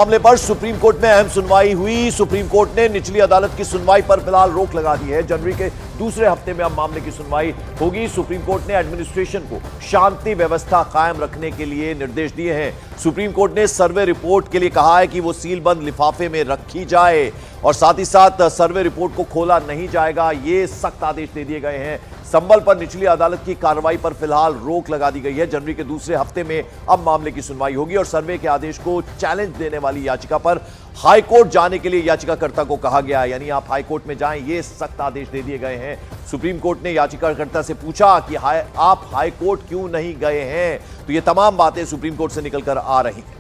मामले पर supreme court में अहम सुनवाई हुई। सुप्रीम कोर्ट ने निचली अदालत की सुनवाई पर फिलहाल रोक लगा दी है। जनवरी के दूसरे हफ्ते में अब मामले की सुनवाई होगी। सुप्रीम कोर्ट ने एडमिनिस्ट्रेशन को शांति व्यवस्था कायम रखने के लिए निर्देश दिए हैं। सुप्रीम कोर्ट ने सर्वे रिपोर्ट के लिए कहा है कि वो सीलबंद लिफाफे में रखी जाए और साथ ही साथ सर्वे रिपोर्ट को खोला नहीं जाएगा, ये सख्त आदेश दे दिए गए हैं। संभल पर निचली अदालत की कार्रवाई पर फिलहाल रोक लगा दी गई है। जनवरी के दूसरे हफ्ते में अब मामले की सुनवाई होगी और सर्वे के आदेश को चैलेंज देने वाली याचिका पर हाईकोर्ट जाने के लिए याचिकाकर्ता को कहा गया है, यानी आप हाईकोर्ट में जाएं, ये सख्त आदेश दे दिए गए हैं। सुप्रीम कोर्ट ने याचिकाकर्ता से पूछा कि आप हाईकोर्ट क्यों नहीं गए हैं, तो ये तमाम बातें सुप्रीम कोर्ट से निकलकर आ रही हैं।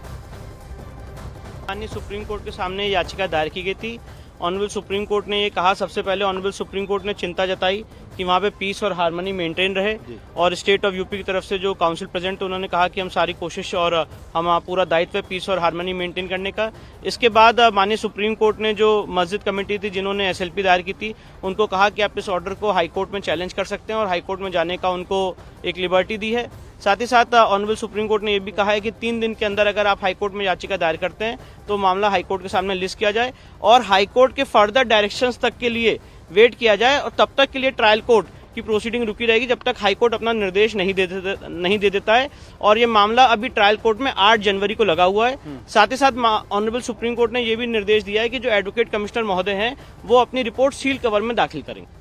माननीय सुप्रीम कोर्ट के सामने याचिका दायर की गई थी। ऑनरेबल सुप्रीम कोर्ट ने ये कहा, सबसे पहले ऑनरेबल सुप्रीम कोर्ट ने चिंता जताई कि वहाँ पे पीस और हार्मनी मेंटेन रहे और स्टेट ऑफ यूपी की तरफ से जो काउंसिल प्रेजेंट, उन्होंने कहा कि हम सारी कोशिश और हम पूरा दायित्व है पीस और हार्मनी मेंटेन करने का। इसके बाद माननीय सुप्रीम कोर्ट ने जो मस्जिद कमेटी थी जिन्होंने एसएलपी दायर की थी, उनको कहा कि आप इस ऑर्डर को हाईकोर्ट में चैलेंज कर सकते हैं और हाईकोर्ट में जाने का उनको एक लिबर्टी दी है। साथ ही साथ ऑनरेबल सुप्रीम कोर्ट ने यह भी कहा है कि 3 दिन के अंदर अगर आप हाईकोर्ट में याचिका दायर करते हैं तो मामला हाईकोर्ट के सामने लिस्ट किया जाए और हाईकोर्ट के फर्दर डायरेक्शंस तक के लिए वेट किया जाए और तब तक के लिए ट्रायल कोर्ट की प्रोसीडिंग रुकी रहेगी जब तक हाईकोर्ट अपना निर्देश नहीं दे देता है। और ये मामला अभी ट्रायल कोर्ट में 8 जनवरी को लगा हुआ है। साथ ही साथ ऑनरेबल सुप्रीम कोर्ट ने यह भी निर्देश दिया है कि जो एडवोकेट कमिश्नर महोदय हैं वो अपनी रिपोर्ट सील कवर में दाखिल करेंगे।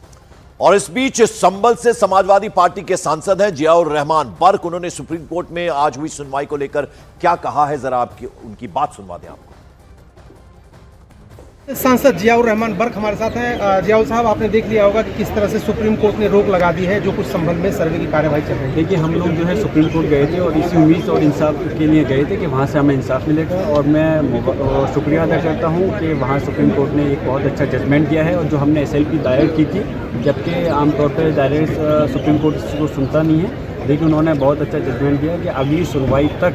और इस बीच संभल से समाजवादी पार्टी के सांसद हैं जियाउर रहमान बर्क, उन्होंने सुप्रीम कोर्ट में आज हुई सुनवाई को लेकर क्या कहा है, जरा आपकी उनकी बात सुनवा दें आपको। सांसद जियाउर रहमान बर्क हमारे साथ हैं। जियाउर साहब, आपने देख लिया होगा कि किस तरह से सुप्रीम कोर्ट ने रोक लगा दी है जो कुछ संभल में सर्वे की कार्यवाही चल रही है। देखिए, हम लोग जो है सुप्रीम कोर्ट गए थे और इसी उम्मीद और इंसाफ के लिए गए थे कि वहाँ से हमें इंसाफ मिलेगा और मैं शुक्रिया अदा करता हूँ कि वहाँ सुप्रीम कोर्ट ने एक बहुत अच्छा जजमेंट दिया है। और जो हमने SLP दायर की थी, जबकि आमतौर पर दायरे सुप्रीम कोर्ट इसको सुनता नहीं है, लेकिन उन्होंने बहुत अच्छा जजमेंट दिया कि अगली सुनवाई तक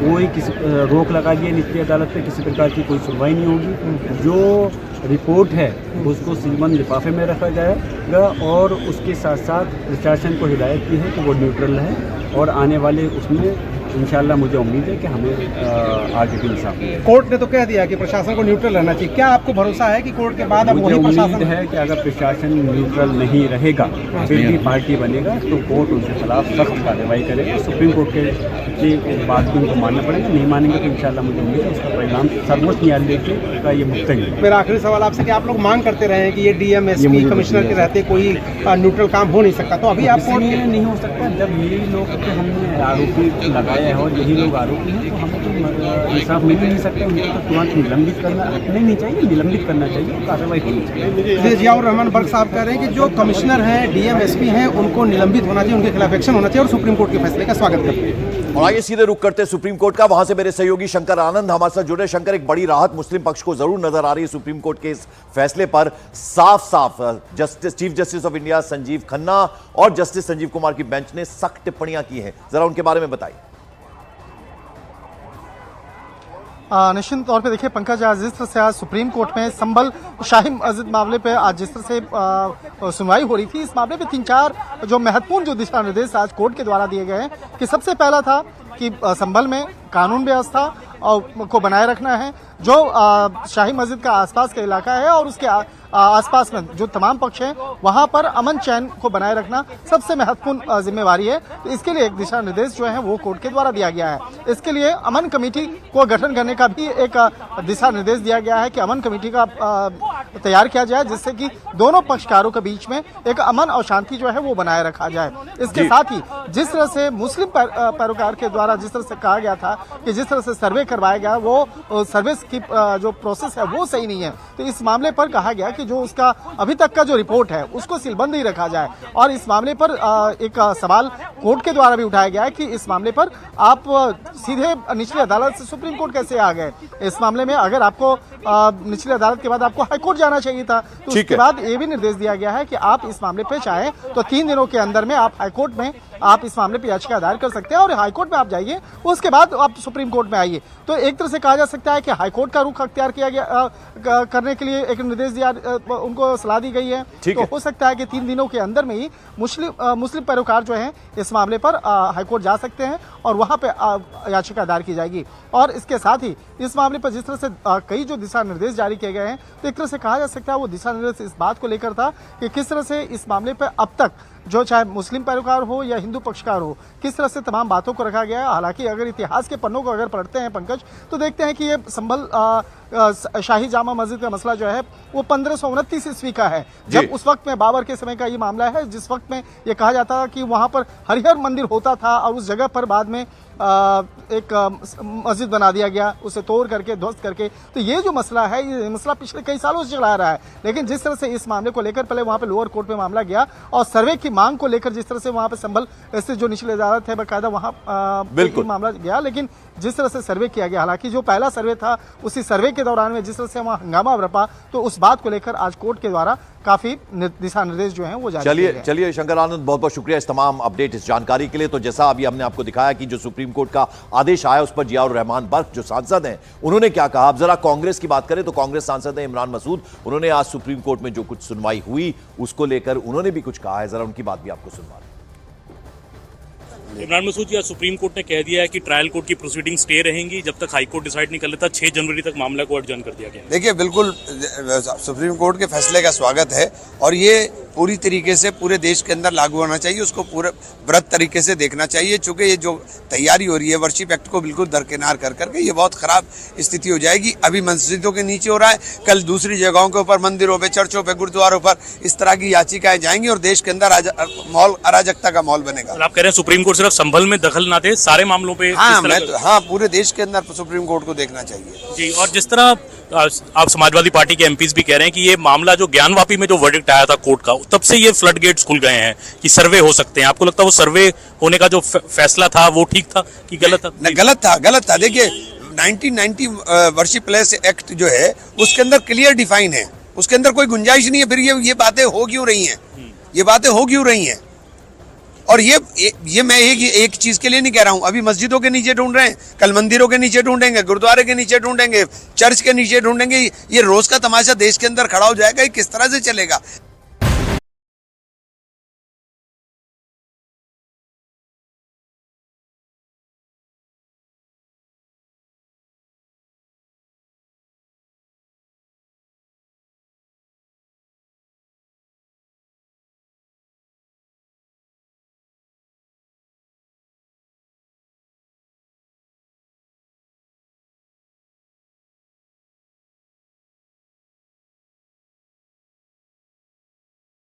कोई किसी रोक लगा दी है निचली अदालत पे, किसी प्रकार की कोई सुनवाई नहीं होगी। जो रिपोर्ट है उसको सीलबंद लिफाफे में रखा जाएगा और उसके साथ साथ प्रशासन को हिदायत की है कि वो न्यूट्रल रहे और आने वाले उसमें इंशाल्लाह मुझे उम्मीद है कि हमें आगे भी इंसाफ मिलेगा। कोर्ट ने तो कह दिया कि प्रशासन को न्यूट्रल रहना चाहिए, क्या आपको भरोसा है कि कोर्ट के बाद अब वही प्रशासन उम्मीद है कि अगर प्रशासन न्यूट्रल नहीं रहेगा, फिर भी पार्टी बनेगा, तो कोर्ट उनके खिलाफ सख्त कार्रवाई करेगा। सुप्रीम कोर्ट के बात भी उनको मानना पड़ेगा, नहीं मानेंगे तो इंशाल्लाह मुझे उम्मीद है इसका परिणाम सर्वोच्च न्यायालय का ये मुस्तकिल है। मेरा आखिरी सवाल आपसे कि आप लोग मांग करते रहे हैं कि ये DM SP कमिश्नर के रहते कोई न्यूट्रल काम हो नहीं सकता, तो अभी आप कोर्ट नहीं हो सकता। जब यही लोग हमने आरोपी लगाया है और यही लोग आरोपी हैं, तो हमें तो इंसाफ मिल नहीं सकता। उनको तो तुरंत निलंबित करना नहीं चाहिए, निलंबित करना चाहिए, कार्रवाई होनी चाहिए। जियाउर रहमान बर्क साहब कह रहे हैं कि जो कमिश्नर हैं, DM SP हैं, उनको निलंबित होना चाहिए, उनके खिलाफ एक्शन होना चाहिए और सुप्रीम कोर्ट के फैसले का स्वागत करते हैं। और आइए सीधे रुक करते हैं सुप्रीम कोर्ट का। वहां से मेरे सहयोगी शंकर आनंद हमारे साथ जुड़े। शंकर, एक बड़ी राहत मुस्लिम पक्ष को जरूर नजर आ रही है सुप्रीम कोर्ट के इस फैसले पर। साफ साफ chief justice of India Sanjeev Khanna और जस्टिस संजीव कुमार की बेंच ने सख्त टिप्पणियां की हैं, जरा उनके बारे में बताइए। निश्चित तौर पे देखिए पंकज, आज जिस तरह से आज सुप्रीम कोर्ट में संभल शाही मस्जिद मामले पे आज जिस तरह से सुनवाई हो रही थी, इस मामले पे 3-4 जो महत्वपूर्ण जो दिशा निर्देश आज कोर्ट के द्वारा दिए गए हैं कि सबसे पहला था कि संभल में कानून व्यवस्था को बनाए रखना है। जो शाही मस्जिद का आसपास का इलाका है और उसके आसपास में जो तमाम पक्ष हैं, वहां पर अमन चैन को बनाए रखना सबसे महत्वपूर्ण जिम्मेवारी है। तो इसके लिए एक दिशा निर्देश जो है वो कोर्ट के द्वारा दिया गया है। इसके लिए अमन कमेटी को गठन करने का भी एक दिशा निर्देश दिया गया है कि अमन कमेटी का तैयार किया जाए, जिससे कि दोनों पक्षकारों के बीच में एक अमन और शांति जो है वो बनाए रखा जाए। इसके साथ ही जिस तरह से मुस्लिम पैरोकार के द्वारा जिस तरह से कहा गया था कि जिस तरह से सर्वे करवाया गया, वो सर्वे की जो प्रोसेस है वो सही नहीं है, तो इस मामले पर कहा गया कि जो उसका अभी तक का जो रिपोर्ट है उसको सीलबंद ही रखा जाए। और इस मामले पर एक सवाल कोर्ट के द्वारा भी उठाया गया है कि इस मामले पर आप सीधे निचली अदालत से सुप्रीम कोर्ट कैसे आ गए। इस मामले में अगर आपको निचली अदालत के बाद आपको हाईकोर्ट जाना चाहिए था, तो उसके बाद ये भी निर्देश दिया गया है कि आप इस मामले पे चाहें तो 3 दिनों के अंदर में आप हाईकोर्ट में आप इस मामले पर याचिका दायर कर सकते हैं और हाईकोर्ट में आप जाइए, उसके बाद आप सुप्रीम कोर्ट में आइए। तो एक तरह से कहा जा सकता है कि हाईकोर्ट का रुख अख्तियार किया गया करने के लिए एक निर्देश दिया, उनको सलाह दी गई है। तो हो सकता है कि 3 दिनों के अंदर में ही मुस्लिम पैरोकार जो हैं इस मामले पर हाईकोर्ट जा सकते हैं और वहां पे याचिका दायर की जाएगी। और इसके साथ ही इस मामले पर जिस तरह से कई जो दिशा निर्देश जारी किए गए हैं, तो एक तरह से कहा जा सकता है वो दिशा निर्देश इस बात को लेकर था कि किस तरह से इस मामले पर अब तक जो चाहे मुस्लिम पैरोकार हो या हिंदू पक्षकार हो, किस तरह से तमाम बातों को रखा गया है। हालांकि अगर इतिहास के पन्नों को अगर पढ़ते हैं पंकज, तो देखते हैं कि ये संभल शाही जामा मस्जिद का मसला जो है वो 1529 ईस्वी का है, जब उस वक्त में बाबर के समय का ये मामला है, जिस वक्त में ये कहा जाता था कि वहां पर हरिहर मंदिर होता था और उस जगह पर बाद में एक मस्जिद बना दिया गया, उसे तोड़ करके ध्वस्त करके। तो ये जो मसला है, ये मसला पिछले कई सालों से चला आ रहा है, लेकिन जिस तरह से इस मामले को लेकर पहले वहां पे लोअर कोर्ट में मामला गया और सर्वे की मांग को लेकर जिस तरह से वहां पे संभल ऐसे जो निचली अदालत है बाकायदा वहां बिल्कुल मामला गया, लेकिन जिस तरह से सर्वे किया गया, हालांकि जो पहला सर्वे था उसी सर्वे के दौरान में जिस तरह से वहां हंगामा बरपा, तो उस बात को लेकर आज कोर्ट के द्वारा काफी दिशा निर्देश जो हैं वो जारी किए गए। चलिए शंकर आनंद, बहुत बहुत शुक्रिया इस तमाम अपडेट, इस जानकारी के लिए। तो जैसा अभी हमने आपको दिखाया कि जो सुप्रीम कोर्ट का आदेश आया उस पर जियाउर रहमान बर्क जो सांसद हैं उन्होंने क्या कहा। अब जरा कांग्रेस की बात करें तो कांग्रेस सांसद हैं इमरान मसूद, उन्होंने आज सुप्रीम कोर्ट में जो कुछ सुनवाई हुई उसको लेकर उन्होंने भी कुछ कहा है, जरा उनकी बात भी आपको सुनवा रहे हैं। इमरान मसूद या सुप्रीम कोर्ट ने कह दिया है कि ट्रायल कोर्ट की प्रोसीडिंग स्टे रहेंगी जब तक हाई कोर्ट डिसाइड नहीं कर लेता। 6 जनवरी तक मामला को एडजर्न कर दिया गया। देखिए, बिल्कुल सुप्रीम कोर्ट के फैसले का स्वागत है और ये पूरी तरीके से पूरे देश के अंदर लागू होना चाहिए, उसको पूरे व्रत तरीके से देखना चाहिए। चूंकि ये जो तैयारी हो रही है वर्शिप एक्ट को बिल्कुल दरकिनार कर करके, ये बहुत खराब स्थिति हो जाएगी। अभी मस्जिदों के नीचे हो रहा है, कल दूसरी जगहों के ऊपर, मंदिरों पे, चर्चों पे, गुरुद्वारों पर इस तरह की याचिकाएं जाएंगी और देश के अंदर माहौल अराजकता का माहौल बनेगा। आप कह रहे हैं सुप्रीम कोर्ट सिर्फ संभल में दखल ना दे, सारे मामलों पे हाँ, पूरे देश के अंदर सुप्रीम कोर्ट को देखना चाहिए जी। और जिस तरह आप समाजवादी पार्टी के एमपीज भी कह रहे हैं कि ये मामला जो ज्ञानवापी में जो वर्डिक्ट आया था कोर्ट का, तब से ये फ्लड गेट्स खुल गए हैं कि सर्वे हो सकते हैं। आपको लगता है वो सर्वे होने का जो फैसला था वो ठीक था कि गलत था? गलत था। देखिए, 1990 वर्शिप प्लेस एक्ट जो है उसके अंदर क्लियर डिफाइन है, उसके अंदर कोई गुंजाइश नहीं है। फिर ये बातें हो क्यों रही हैं? ये बातें हो क्यों रही हैं? और ये मैं एक चीज के लिए नहीं कह रहा हूं। अभी मस्जिदों के नीचे ढूंढ रहे हैं, कल मंदिरों के नीचे ढूंढेंगे, गुरुद्वारे के नीचे ढूंढेंगे, चर्च के नीचे ढूंढेंगे। ये रोज का तमाशा देश के अंदर खड़ा हो जाएगा। ये किस तरह से चलेगा?